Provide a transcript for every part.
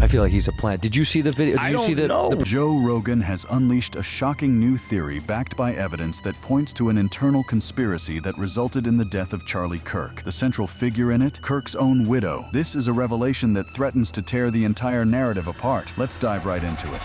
I feel like he's a plant. Did you see the video? Did I you see don't know. Joe Rogan has unleashed a shocking new theory backed by evidence that points to an internal conspiracy that resulted in the death of Charlie Kirk. The central figure in it, Kirk's own widow. This is a revelation that threatens to tear the entire narrative apart. Let's dive right into it.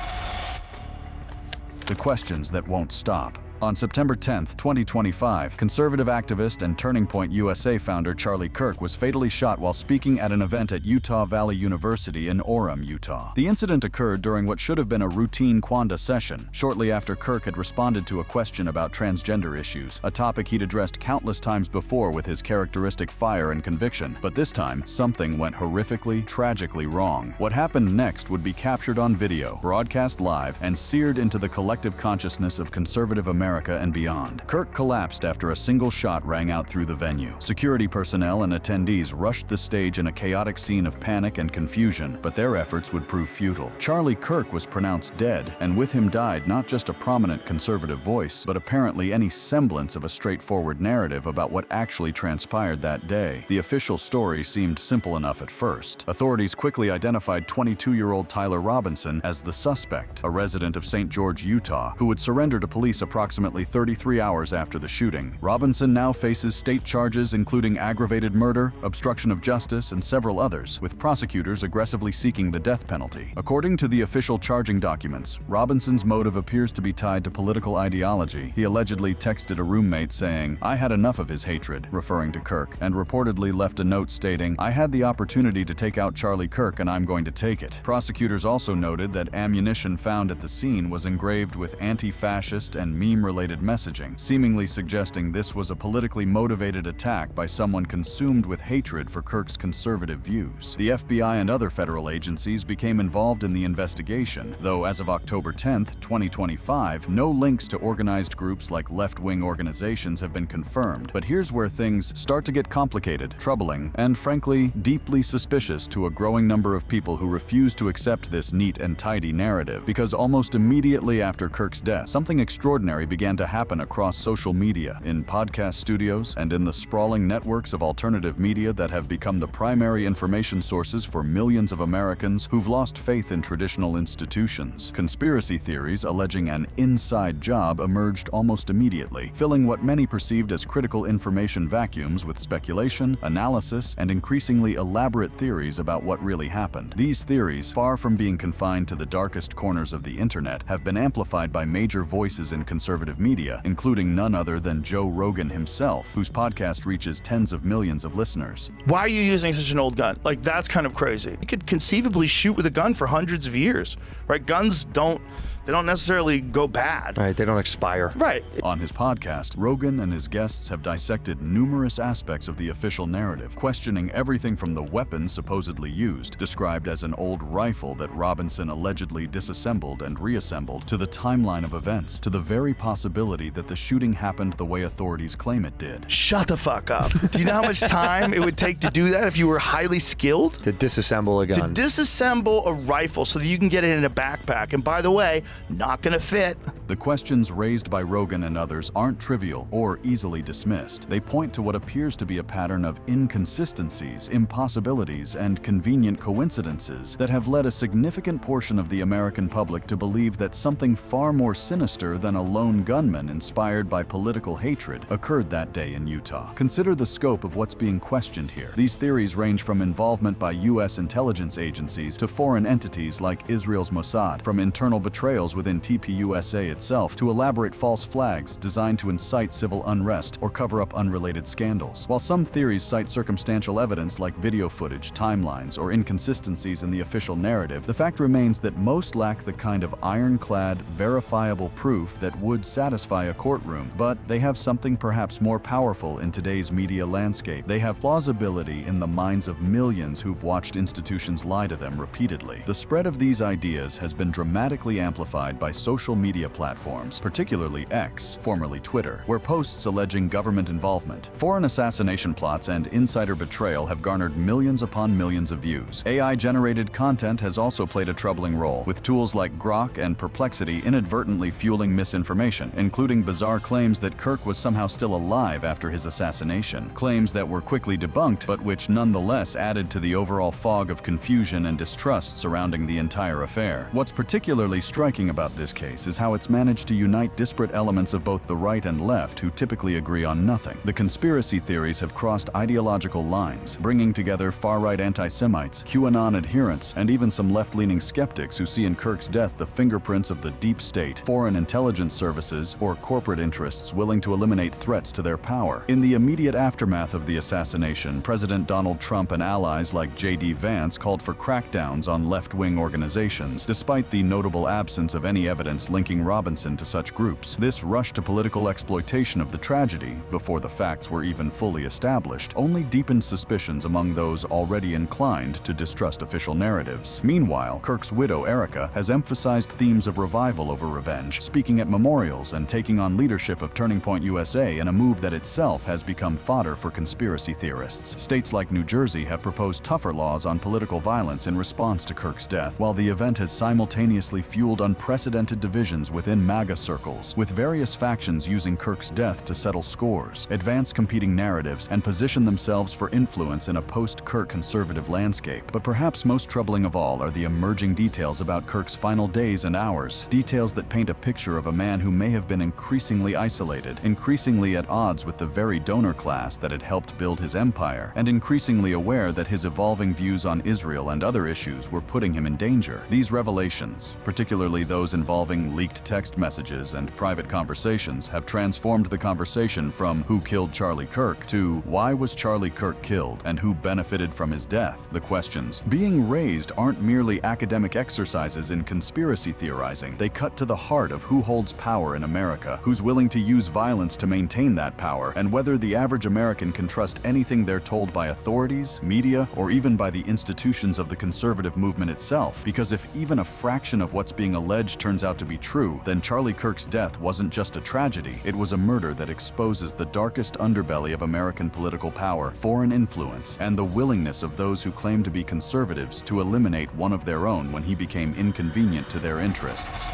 The questions that won't stop. On September 10, 2025, conservative activist and Turning Point USA founder Charlie Kirk was fatally shot while speaking at an event at Utah Valley University in Orem, Utah. The incident occurred during what should have been a routine Quanda session, shortly after Kirk had responded to a question about transgender issues, a topic he'd addressed countless times before with his characteristic fire and conviction. But this time, something went horrifically, tragically wrong. What happened next would be captured on video, broadcast live, and seared into the collective consciousness of conservative America and beyond. Kirk collapsed after a single shot rang out through the venue. Security personnel and attendees rushed the stage in a chaotic scene of panic and confusion, but their efforts would prove futile. Charlie Kirk was pronounced dead, and with him died not just a prominent conservative voice, but apparently any semblance of a straightforward narrative about what actually transpired that day. The official story seemed simple enough at first. Authorities quickly identified 22-year-old Tyler Robinson as the suspect, a resident of St. George, Utah, who would surrender to police approximately 33 hours after the shooting. Robinson now faces state charges including aggravated murder, obstruction of justice, and several others, with prosecutors aggressively seeking the death penalty. According to the official charging documents, Robinson's motive appears to be tied to political ideology. He allegedly texted a roommate saying, "I had enough of his hatred," referring to Kirk, and reportedly left a note stating, "I had the opportunity to take out Charlie Kirk and I'm going to take it." Prosecutors also noted that ammunition found at the scene was engraved with anti-fascist and meme-related messaging, seemingly suggesting this was a politically motivated attack by someone consumed with hatred for Kirk's conservative views. The FBI and other federal agencies became involved in the investigation, though as of October 10, 2025, no links to organized groups like left-wing organizations have been confirmed. But here's where things start to get complicated, troubling, and frankly, deeply suspicious to a growing number of people who refuse to accept this neat and tidy narrative. Because almost immediately after Kirk's death, something extraordinary began to happen across social media, in podcast studios, and in the sprawling networks of alternative media that have become the primary information sources for millions of Americans who've lost faith in traditional institutions. Conspiracy theories alleging an inside job emerged almost immediately, filling what many perceived as critical information vacuums with speculation, analysis, and increasingly elaborate theories about what really happened. These theories, far from being confined to the darkest corners of the internet, have been amplified by major voices in conservative media, including none other than Joe Rogan himself, whose podcast reaches tens of millions of listeners. Why are you using such an old gun? Like, that's kind of crazy. You could conceivably shoot with a gun for hundreds of years, right? Guns don't necessarily go bad. Right, they don't expire. Right. On his podcast, Rogan and his guests have dissected numerous aspects of the official narrative, questioning everything from the weapon supposedly used, described as an old rifle that Robinson allegedly disassembled and reassembled, to the timeline of events, to the very possibility that the shooting happened the way authorities claim it did. Shut the fuck up. Do you know how much time it would take to do that if you were highly skilled? To disassemble a gun. To disassemble a rifle so that you can get it in a backpack. And by the way, not gonna fit. The questions raised by Rogan and others aren't trivial or easily dismissed. They point to what appears to be a pattern of inconsistencies, impossibilities, and convenient coincidences that have led a significant portion of the American public to believe that something far more sinister than a lone gunman inspired by political hatred occurred that day in Utah. Consider the scope of what's being questioned here. These theories range from involvement by U.S. intelligence agencies to foreign entities like Israel's Mossad, from internal betrayals within TPUSA itself to elaborate false flags designed to incite civil unrest or cover up unrelated scandals. While some theories cite circumstantial evidence like video footage, timelines, or inconsistencies in the official narrative, the fact remains that most lack the kind of ironclad, verifiable proof that would satisfy a courtroom. But they have something perhaps more powerful in today's media landscape. They have plausibility in the minds of millions who've watched institutions lie to them repeatedly. The spread of these ideas has been dramatically amplified by social media platforms platforms, particularly X, formerly Twitter, where posts alleging government involvement, foreign assassination plots, and insider betrayal have garnered millions upon millions of views. AI-generated content has also played a troubling role, with tools like Grok and Perplexity inadvertently fueling misinformation, including bizarre claims that Kirk was somehow still alive after his assassination, claims that were quickly debunked but which nonetheless added to the overall fog of confusion and distrust surrounding the entire affair. What's particularly striking about this case is how it's managed to unite disparate elements of both the right and left who typically agree on nothing. The conspiracy theories have crossed ideological lines, bringing together far-right anti-Semites, QAnon adherents, and even some left-leaning skeptics who see in Kirk's death the fingerprints of the deep state, foreign intelligence services, or corporate interests willing to eliminate threats to their power. In the immediate aftermath of the assassination, President Donald Trump and allies like J.D. Vance called for crackdowns on left-wing organizations, despite the notable absence of any evidence linking Robinson to such groups. This rush to political exploitation of the tragedy, before the facts were even fully established, only deepened suspicions among those already inclined to distrust official narratives. Meanwhile, Kirk's widow, Erica, has emphasized themes of revival over revenge, speaking at memorials and taking on leadership of Turning Point USA in a move that itself has become fodder for conspiracy theorists. States like New Jersey have proposed tougher laws on political violence in response to Kirk's death, while the event has simultaneously fueled unprecedented divisions within MAGA circles, with various factions using Kirk's death to settle scores, advance competing narratives, and position themselves for influence in a post-Kirk conservative landscape. But perhaps most troubling of all are the emerging details about Kirk's final days and hours, details that paint a picture of a man who may have been increasingly isolated, increasingly at odds with the very donor class that had helped build his empire, and increasingly aware that his evolving views on Israel and other issues were putting him in danger. These revelations, particularly those involving leaked text messages and private conversations, have transformed the conversation from "Who killed Charlie Kirk?" to "Why was Charlie Kirk killed?" and "Who benefited from his death?" The questions being raised aren't merely academic exercises in conspiracy theorizing. They cut to the heart of who holds power in America, who's willing to use violence to maintain that power, and whether the average American can trust anything they're told by authorities, media, or even by the institutions of the conservative movement itself. Because if even a fraction of what's being alleged turns out to be true, then Charlie Kirk's death wasn't just a tragedy, it was a murder that exposes the darkest underbelly of American political power, foreign influence, and the willingness of those who claim to be conservatives to eliminate one of their own when he became inconvenient to their interests.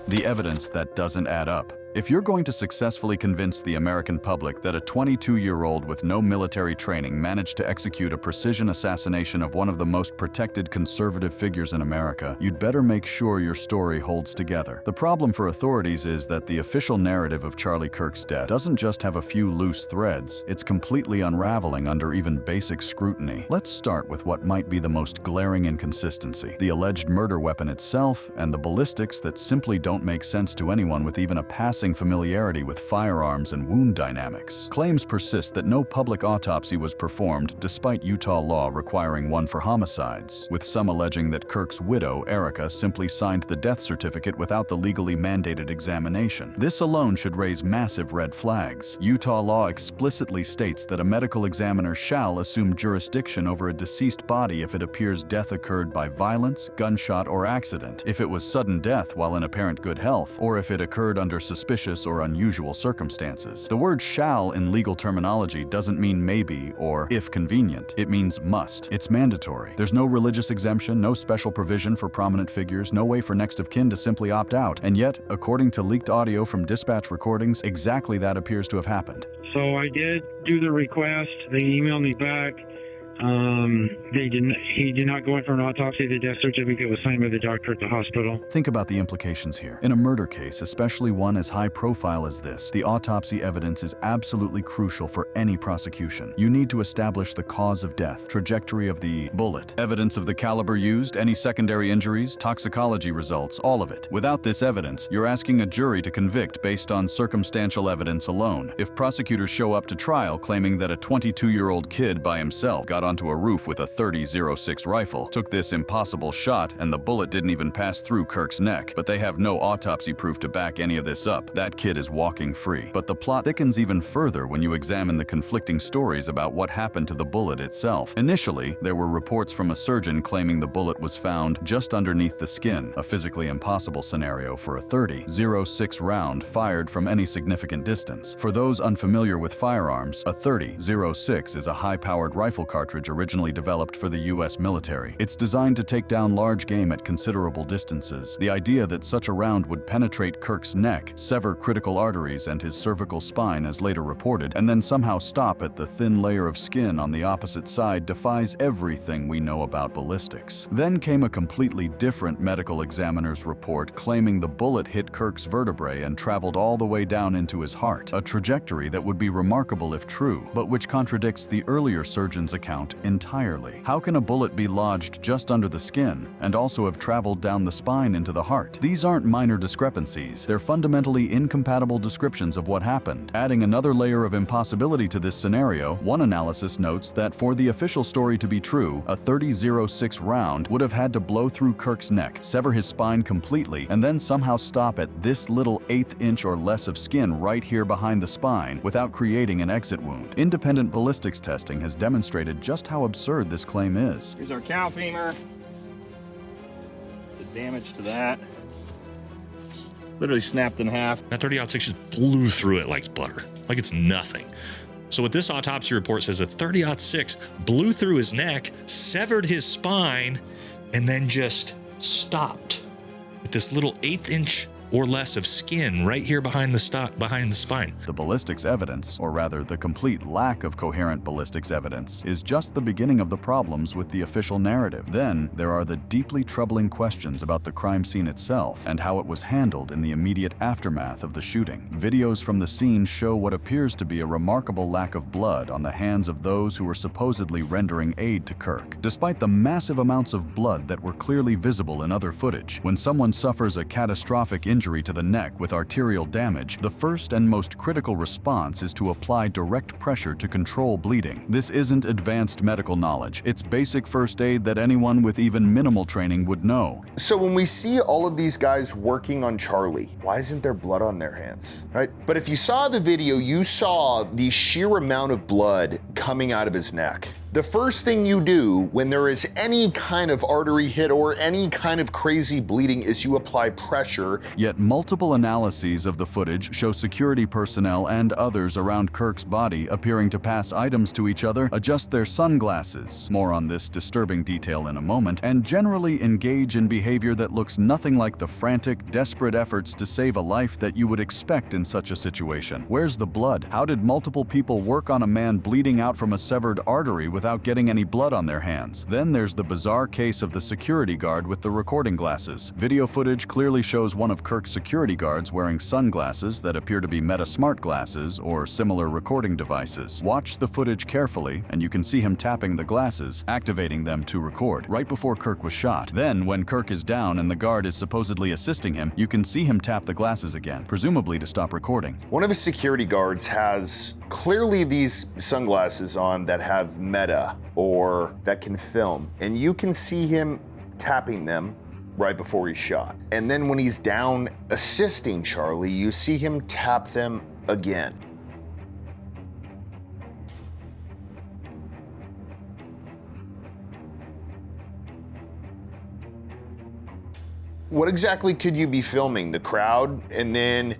The evidence that doesn't add up. If you're going to successfully convince the American public that a 22-year-old with no military training managed to execute a precision assassination of one of the most protected conservative figures in America, you'd better make sure your story holds together. The problem for authorities is that the official narrative of Charlie Kirk's death doesn't just have a few loose threads, it's completely unraveling under even basic scrutiny. Let's start with what might be the most glaring inconsistency: the alleged murder weapon itself and the ballistics that simply don't make sense to anyone with even a passing familiarity with firearms and wound dynamics. Claims persist that no public autopsy was performed despite Utah law requiring one for homicides, with some alleging that Kirk's widow, Erica, simply signed the death certificate without the legally mandated examination. This alone should raise massive red flags. Utah law explicitly states that a medical examiner shall assume jurisdiction over a deceased body if it appears death occurred by violence, gunshot, or accident, if it was sudden death while in apparent good health, or if it occurred under suspicious or unusual circumstances. The word "shall" in legal terminology doesn't mean maybe or if convenient. It means must. It's mandatory. There's no religious exemption, no special provision for prominent figures, no way for next of kin to simply opt out. And yet, according to leaked audio from dispatch recordings, exactly that appears to have happened. So I did do the request. They emailed me back. He did not go in for an autopsy. The death certificate was signed by the doctor at the hospital. Think about the implications here. In a murder case, especially one as high profile as this, the autopsy evidence is absolutely crucial for any prosecution. You need to establish the cause of death, trajectory of the bullet, evidence of the caliber used, any secondary injuries, toxicology results, all of it. Without this evidence, you're asking a jury to convict based on circumstantial evidence alone. If prosecutors show up to trial claiming that a 22-year-old kid by himself got got onto a roof with a .30-06 rifle, took this impossible shot, and the bullet didn't even pass through Kirk's neck. But they have no autopsy proof to back any of this up. That kid is walking free. But the plot thickens even further when you examine the conflicting stories about what happened to the bullet itself. Initially, there were reports from a surgeon claiming the bullet was found just underneath the skin, a physically impossible scenario for a .30-06 round fired from any significant distance. For those unfamiliar with firearms, a .30-06 is a high-powered rifle cartridge originally developed for the U.S. military. It's designed to take down large game at considerable distances. The idea that such a round would penetrate Kirk's neck, sever critical arteries and his cervical spine as later reported, and then somehow stop at the thin layer of skin on the opposite side defies everything we know about ballistics. Then came a completely different medical examiner's report claiming the bullet hit Kirk's vertebrae and traveled all the way down into his heart, a trajectory that would be remarkable if true, but which contradicts the earlier surgeon's account entirely. How can a bullet be lodged just under the skin and also have traveled down the spine into the heart? These aren't minor discrepancies, they're fundamentally incompatible descriptions of what happened. Adding another layer of impossibility to this scenario, one analysis notes that for the official story to be true, a .30-06 round would have had to blow through Kirk's neck, sever his spine completely, and then somehow stop at this little 1/8 inch or less of skin right here behind the spine without creating an exit wound. Independent ballistics testing has demonstrated just how absurd this claim is. Here's our cow femur. The damage to that. Literally snapped in half. That 30-06 just blew through it like butter, like it's nothing. So what this autopsy report says, a 30-06 blew through his neck, severed his spine, and then just stopped with this little 1/8 inch or less of skin right here behind the spine. The ballistics evidence, or rather the complete lack of coherent ballistics evidence, is just the beginning of the problems with the official narrative. Then there are the deeply troubling questions about the crime scene itself and how it was handled in the immediate aftermath of the shooting. Videos from the scene show what appears to be a remarkable lack of blood on the hands of those who were supposedly rendering aid to Kirk. Despite the massive amounts of blood that were clearly visible in other footage, when someone suffers a catastrophic injury to the neck with arterial damage, the first and most critical response is to apply direct pressure to control bleeding. This isn't advanced medical knowledge. It's basic first aid that anyone with even minimal training would know. So when we see all of these guys working on Charlie, why isn't there blood on their hands, right? But if you saw the video, you saw the sheer amount of blood coming out of his neck. The first thing you do when there is any kind of artery hit or any kind of crazy bleeding is you apply pressure. Yet multiple analyses of the footage show security personnel and others around Kirk's body appearing to pass items to each other, adjust their sunglasses, more on this disturbing detail in a moment, and generally engage in behavior that looks nothing like the frantic, desperate efforts to save a life that you would expect in such a situation. Where's the blood? How did multiple people work on a man bleeding out from a severed artery without getting any blood on their hands? Then there's the bizarre case of the security guard with the recording glasses. Video footage clearly shows one of Kirk's security guards wearing sunglasses that appear to be Meta Smart glasses or similar recording devices. Watch the footage carefully and you can see him tapping the glasses, activating them to record, right before Kirk was shot. Then, when Kirk is down and the guard is supposedly assisting him, you can see him tap the glasses again, presumably to stop recording. One of his security guards has clearly these sunglasses on that have Meta or that can film, and you can see him tapping them right before he's shot. And then when he's down assisting Charlie, you see him tap them again. What exactly could you be filming? The crowd? And then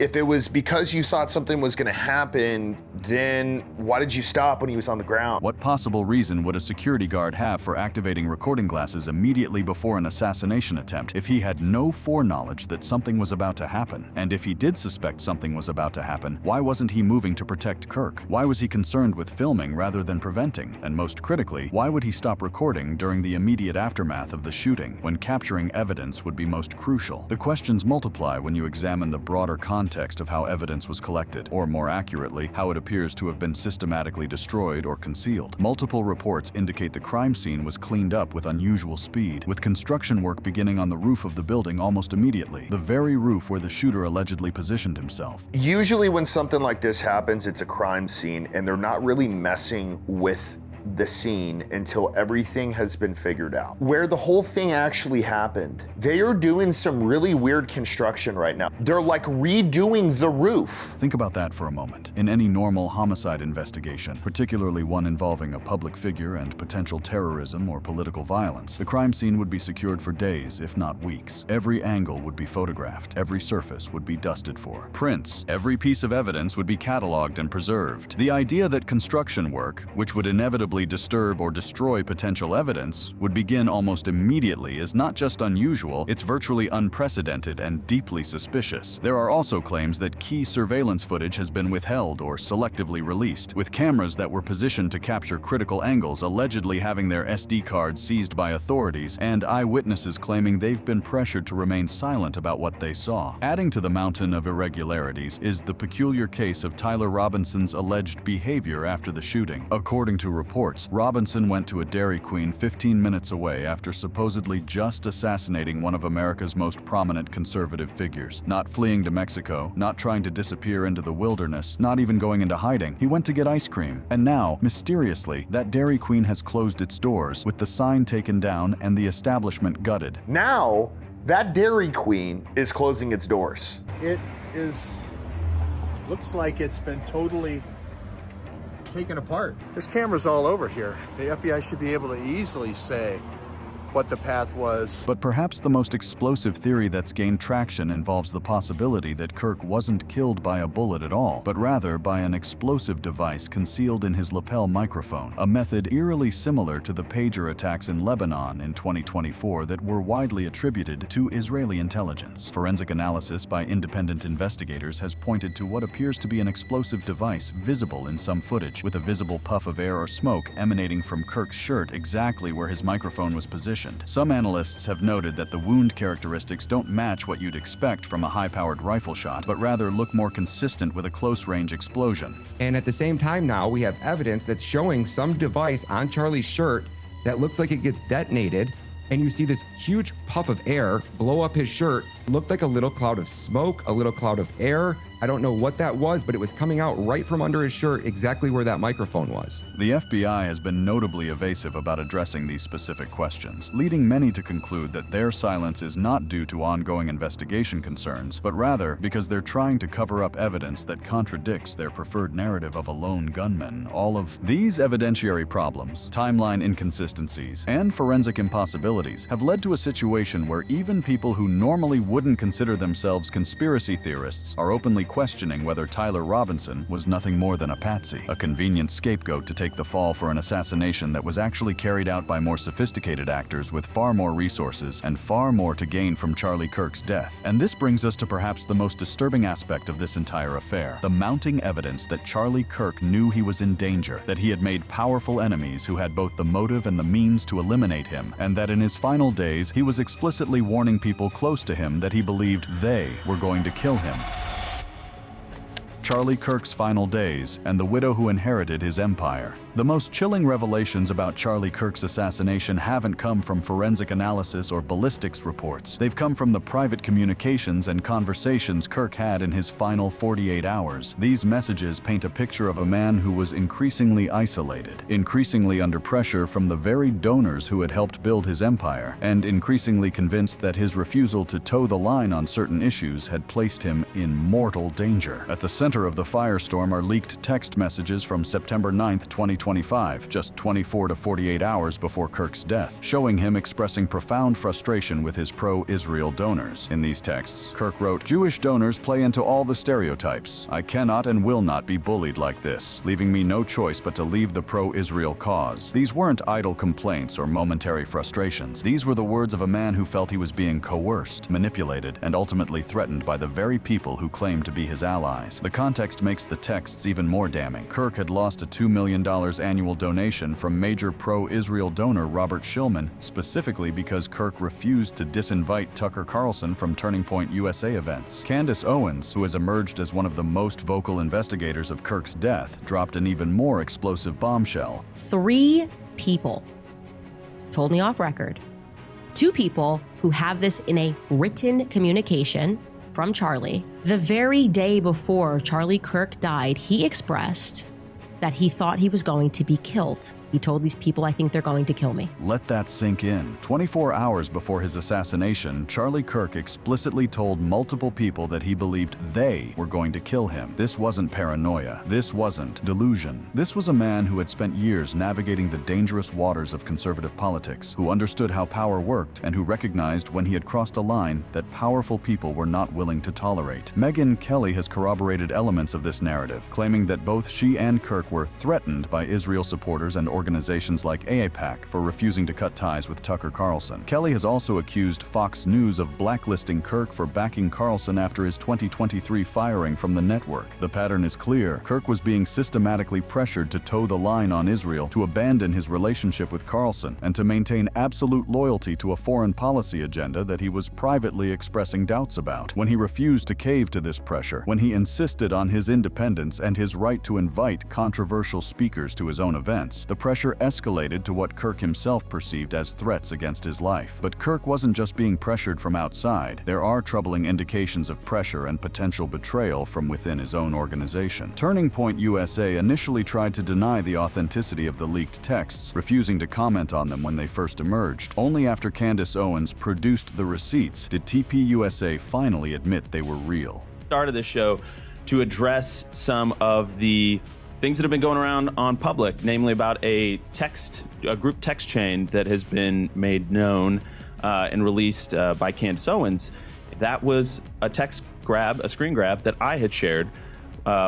if it was because you thought something was going to happen, then why did you stop when he was on the ground? What possible reason would a security guard have for activating recording glasses immediately before an assassination attempt if he had no foreknowledge that something was about to happen? And if he did suspect something was about to happen, why wasn't he moving to protect Kirk? Why was he concerned with filming rather than preventing? And most critically, why would he stop recording during the immediate aftermath of the shooting, when capturing evidence would be most crucial? The questions multiply when you examine the broader context of how evidence was collected, or more accurately, how it appears to have been systematically destroyed or concealed. Multiple reports indicate the crime scene was cleaned up with unusual speed, with construction work beginning on the roof of the building almost immediately, the very roof where the shooter allegedly positioned himself. Usually when something like this happens, it's a crime scene and they're not really messing with the scene until everything has been figured out. Where the whole thing actually happened, they are doing some really weird construction right now. They're like redoing the roof. Think about that for a moment. In any normal homicide investigation, particularly one involving a public figure and potential terrorism or political violence, the crime scene would be secured for days, if not weeks. Every angle would be photographed. Every surface would be dusted for. Prints. Every piece of evidence would be cataloged and preserved. The idea that construction work, which would inevitably disturb or destroy potential evidence, would begin almost immediately is not just unusual, it's virtually unprecedented and deeply suspicious. There are also claims that key surveillance footage has been withheld or selectively released, with cameras that were positioned to capture critical angles allegedly having their SD cards seized by authorities, and eyewitnesses claiming they've been pressured to remain silent about what they saw. Adding to the mountain of irregularities is the peculiar case of Tyler Robinson's alleged behavior after the shooting. According to reports, Robinson went to a Dairy Queen 15 minutes away after supposedly just assassinating one of America's most prominent conservative figures. Not fleeing to Mexico, not trying to disappear into the wilderness, not even going into hiding. He went to get ice cream. And now, mysteriously, that Dairy Queen has closed its doors, with the sign taken down and the establishment gutted. Now, that Dairy Queen is closing its doors. It looks like it's been totally taken apart. There's cameras all over here. The FBI should be able to easily say what the path was. But perhaps the most explosive theory that's gained traction involves the possibility that Kirk wasn't killed by a bullet at all, but rather by an explosive device concealed in his lapel microphone, a method eerily similar to the pager attacks in Lebanon in 2024 that were widely attributed to Israeli intelligence. Forensic analysis by independent investigators has pointed to what appears to be an explosive device visible in some footage, with a visible puff of air or smoke emanating from Kirk's shirt exactly where his microphone was positioned. Some analysts have noted that the wound characteristics don't match what you'd expect from a high-powered rifle shot, but rather look more consistent with a close-range explosion. And at the same time now, we have evidence that's showing some device on Charlie's shirt that looks like it gets detonated, and you see this huge puff of air blow up his shirt. It looked like a little cloud of smoke, a little cloud of air. I don't know what that was, but it was coming out right from under his shirt, exactly where that microphone was. The FBI has been notably evasive about addressing these specific questions, leading many to conclude that their silence is not due to ongoing investigation concerns, but rather because they're trying to cover up evidence that contradicts their preferred narrative of a lone gunman. All of these evidentiary problems, timeline inconsistencies, and forensic impossibilities have led to a situation where even people who normally wouldn't consider themselves conspiracy theorists are openly questioning whether Tyler Robinson was nothing more than a patsy, a convenient scapegoat to take the fall for an assassination that was actually carried out by more sophisticated actors with far more resources and far more to gain from Charlie Kirk's death. And this brings us to perhaps the most disturbing aspect of this entire affair, the mounting evidence that Charlie Kirk knew he was in danger, that he had made powerful enemies who had both the motive and the means to eliminate him, and that in his final days he was explicitly warning people close to him that he believed they were going to kill him. Charlie Kirk's final days, and the widow who inherited his empire. The most chilling revelations about Charlie Kirk's assassination haven't come from forensic analysis or ballistics reports. They've come from the private communications and conversations Kirk had in his final 48 hours. These messages paint a picture of a man who was increasingly isolated, increasingly under pressure from the very donors who had helped build his empire, and increasingly convinced that his refusal to toe the line on certain issues had placed him in mortal danger. At the center of the firestorm are leaked text messages from September 9th, 2025, just 24 to 48 hours before Kirk's death, showing him expressing profound frustration with his pro-Israel donors. In these texts, Kirk wrote, "Jewish donors play into all the stereotypes. I cannot and will not be bullied like this, leaving me no choice but to leave the pro-Israel cause." These weren't idle complaints or momentary frustrations. These were the words of a man who felt he was being coerced, manipulated, and ultimately threatened by the very people who claimed to be his allies. The context makes the texts even more damning. Kirk had lost a $2 million annual donation from major pro-Israel donor Robert Shillman, specifically because Kirk refused to disinvite Tucker Carlson from Turning Point USA events. Candace Owens, who has emerged as one of the most vocal investigators of Kirk's death, dropped an even more explosive bombshell. 3 people told me off record. 2 people who have this in a written communication from Charlie. The very day before Charlie Kirk died, he expressed that he thought he was going to be killed. He told these people, I think they're going to kill me. Let that sink in. 24 hours before his assassination, Charlie Kirk explicitly told multiple people that he believed they were going to kill him. This wasn't paranoia. This wasn't delusion. This was a man who had spent years navigating the dangerous waters of conservative politics, who understood how power worked, and who recognized when he had crossed a line that powerful people were not willing to tolerate. Megyn Kelly has corroborated elements of this narrative, claiming that both she and Kirk were threatened by Israel supporters and organizations like AIPAC for refusing to cut ties with Tucker Carlson. Kelly has also accused Fox News of blacklisting Kirk for backing Carlson after his 2023 firing from the network. The pattern is clear. Kirk was being systematically pressured to toe the line on Israel, to abandon his relationship with Carlson, and to maintain absolute loyalty to a foreign policy agenda that he was privately expressing doubts about. When he refused to cave to this pressure, when he insisted on his independence and his right to invite controversial speakers to his own events, the pressure escalated to what Kirk himself perceived as threats against his life. But Kirk wasn't just being pressured from outside. There are troubling indications of pressure and potential betrayal from within his own organization. Turning Point USA initially tried to deny the authenticity of the leaked texts, refusing to comment on them when they first emerged. Only after Candace Owens produced the receipts did TPUSA finally admit they were real. Started this show to address some of the things that have been going around on public, namely about a group text chain that has been made known and released by Candace Owens. That was a screen grab that I had shared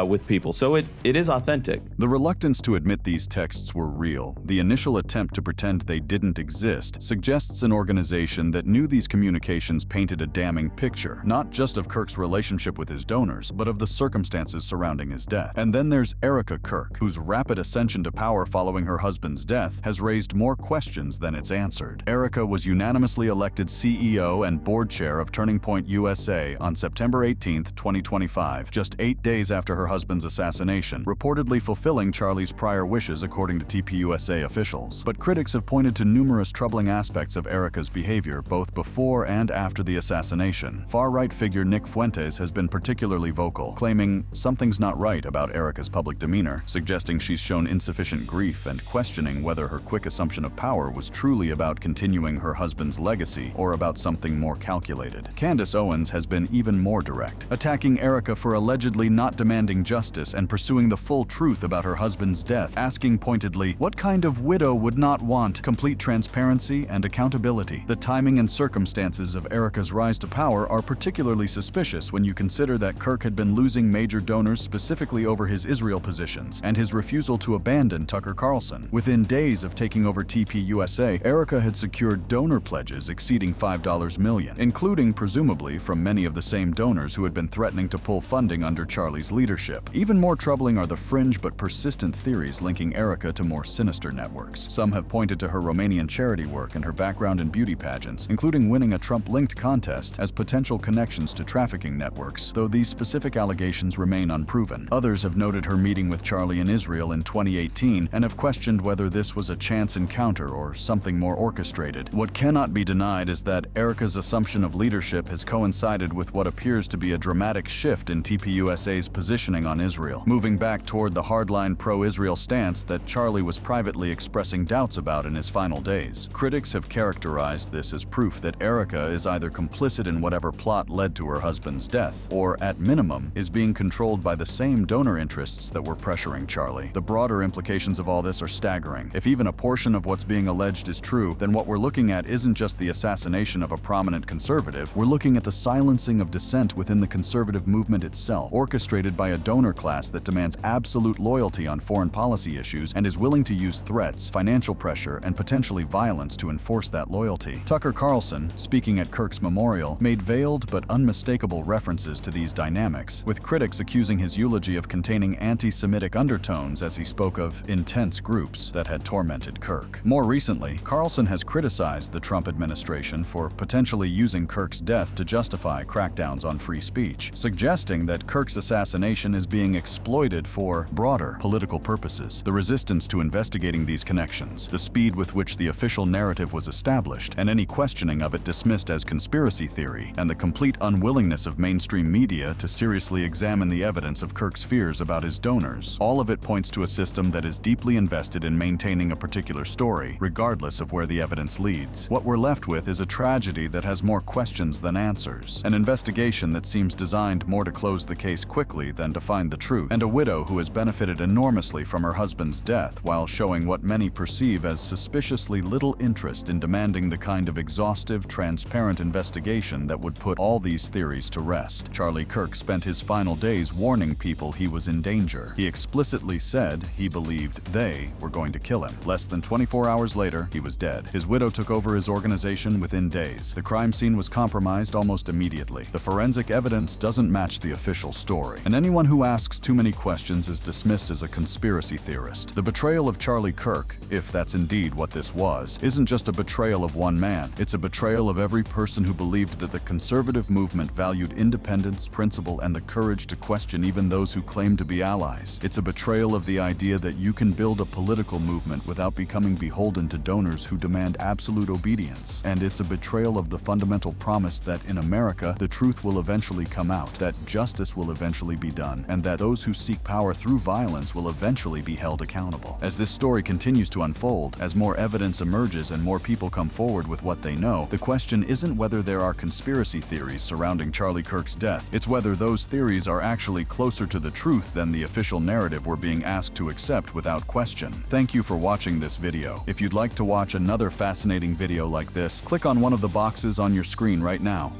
with people. So it is authentic. The reluctance to admit these texts were real, the initial attempt to pretend they didn't exist, suggests an organization that knew these communications painted a damning picture, not just of Kirk's relationship with his donors, but of the circumstances surrounding his death. And then there's Erica Kirk, whose rapid ascension to power following her husband's death has raised more questions than it's answered. Erica was unanimously elected CEO and board chair of Turning Point USA on September 18, 2025, just 8 days after her husband's assassination, reportedly fulfilling Charlie's prior wishes according to TPUSA officials. But critics have pointed to numerous troubling aspects of Erica's behavior both before and after the assassination. Far-right figure Nick Fuentes has been particularly vocal, claiming something's not right about Erica's public demeanor, suggesting she's shown insufficient grief and questioning whether her quick assumption of power was truly about continuing her husband's legacy or about something more calculated. Candace Owens has been even more direct, attacking Erica for allegedly not demanding justice and pursuing the full truth about her husband's death, asking pointedly, what kind of widow would not want complete transparency and accountability? The timing and circumstances of Erica's rise to power are particularly suspicious when you consider that Kirk had been losing major donors specifically over his Israel positions and his refusal to abandon Tucker Carlson. Within days of taking over TPUSA, Erica had secured donor pledges exceeding $5 million, including presumably from many of the same donors who had been threatening to pull funding under Charlie's leadership. Even more troubling are the fringe but persistent theories linking Erica to more sinister networks. Some have pointed to her Romanian charity work and her background in beauty pageants, including winning a Trump-linked contest, as potential connections to trafficking networks, though these specific allegations remain unproven. Others have noted her meeting with Charlie in Israel in 2018 and have questioned whether this was a chance encounter or something more orchestrated. What cannot be denied is that Erica's assumption of leadership has coincided with what appears to be a dramatic shift in TPUSA's positioning on Israel, moving back toward the hardline pro-Israel stance that Charlie was privately expressing doubts about in his final days. Critics have characterized this as proof that Erica is either complicit in whatever plot led to her husband's death, or at minimum, is being controlled by the same donor interests that were pressuring Charlie. The broader implications of all this are staggering. If even a portion of what's being alleged is true, then what we're looking at isn't just the assassination of a prominent conservative, we're looking at the silencing of dissent within the conservative movement itself, orchestrated by a donor class that demands absolute loyalty on foreign policy issues and is willing to use threats, financial pressure, and potentially violence to enforce that loyalty. Tucker Carlson, speaking at Kirk's memorial, made veiled but unmistakable references to these dynamics, with critics accusing his eulogy of containing anti-Semitic undertones as he spoke of intense groups that had tormented Kirk. More recently, Carlson has criticized the Trump administration for potentially using Kirk's death to justify crackdowns on free speech, suggesting that Kirk's assassination assassination is being exploited for broader political purposes. The resistance to investigating these connections, the speed with which the official narrative was established, and any questioning of it dismissed as conspiracy theory, and the complete unwillingness of mainstream media to seriously examine the evidence of Kirk's fears about his donors. All of it points to a system that is deeply invested in maintaining a particular story, regardless of where the evidence leads. What we're left with is a tragedy that has more questions than answers, an investigation that seems designed more to close the case quickly than to find the truth, and a widow who has benefited enormously from her husband's death while showing what many perceive as suspiciously little interest in demanding the kind of exhaustive, transparent investigation that would put all these theories to rest. Charlie Kirk spent his final days warning people he was in danger. He explicitly said he believed they were going to kill him. Less than 24 hours later, he was dead. His widow took over his organization within days. The crime scene was compromised almost immediately. The forensic evidence doesn't match the official story, and anyone who asks too many questions is dismissed as a conspiracy theorist. The betrayal of Charlie Kirk, if that's indeed what this was, isn't just a betrayal of one man. It's a betrayal of every person who believed that the conservative movement valued independence, principle, and the courage to question even those who claim to be allies. It's a betrayal of the idea that you can build a political movement without becoming beholden to donors who demand absolute obedience. And it's a betrayal of the fundamental promise that in America, the truth will eventually come out, that justice will eventually be done, and that those who seek power through violence will eventually be held accountable. As this story continues to unfold, as more evidence emerges and more people come forward with what they know, the question isn't whether there are conspiracy theories surrounding Charlie Kirk's death. It's whether those theories are actually closer to the truth than the official narrative we're being asked to accept without question. Thank you for watching this video. If you'd like to watch another fascinating video like this, click on one of the boxes on your screen right now.